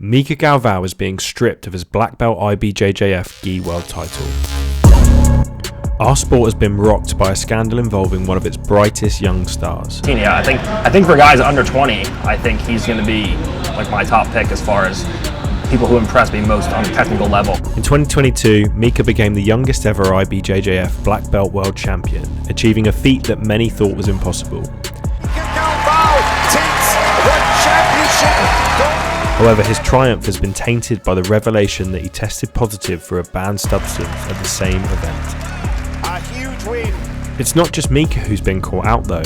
Mica Galvao is being stripped of his black belt IBJJF Gi world title. Our sport has been rocked by a scandal involving one of its brightest young stars. Yeah, I think for guys under 20, I think he's going to be like my top pick as far as people who impress me most on a technical level. In 2022, Mica became the youngest ever IBJJF Black Belt world champion, achieving a feat that many thought was impossible. Mica Galvao takes the championship. However, his triumph has been tainted by the revelation that he tested positive for a banned substance at the same event. A huge win. It's not just Mica who's been caught out though.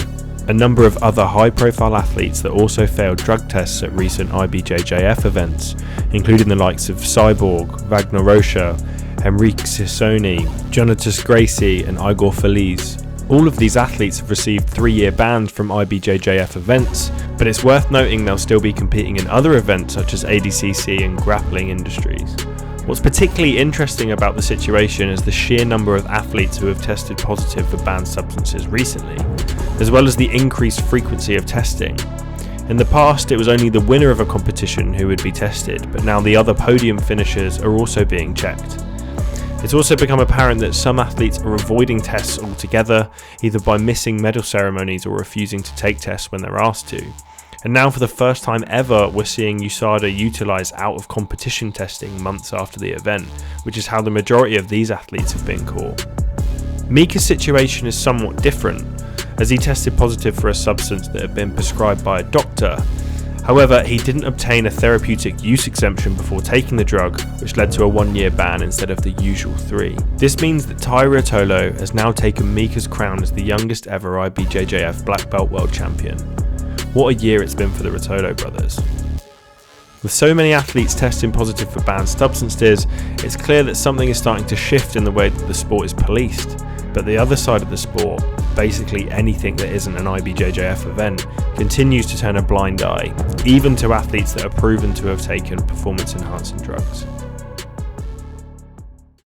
A number of other high-profile athletes that also failed drug tests at recent IBJJF events, including the likes of Cyborg, Wagner Rocha, Henrique Sissoni, Jonatas Gracie and Igor Feliz. All of these athletes have received 3-year bans from IBJJF events, but it's worth noting they'll still be competing in other events such as ADCC and grappling industries. What's particularly interesting about the situation is the sheer number of athletes who have tested positive for banned substances recently, as well as the increased frequency of testing. In the past, it was only the winner of a competition who would be tested, but now the other podium finishers are also being checked. It's also become apparent that some athletes are avoiding tests altogether, either by missing medal ceremonies or refusing to take tests when they're asked to. And now for the first time ever, we're seeing USADA utilise out-of-competition testing months after the event, which is how the majority of these athletes have been caught. Mica's situation is somewhat different, as he tested positive for a substance that had been prescribed by a doctor. However, he didn't obtain a therapeutic use exemption before taking the drug, which led to a 1-year ban instead of the usual 3. This means that Tye Ruotolo has now taken Mica's crown as the youngest ever IBJJF Black Belt world champion. What a year it's been for the Ruotolo brothers. With so many athletes testing positive for banned substances, it's clear that something is starting to shift in the way that the sport is policed. But the other side of the sport, basically anything that isn't an IBJJF event, continues to turn a blind eye, even to athletes that are proven to have taken performance-enhancing drugs.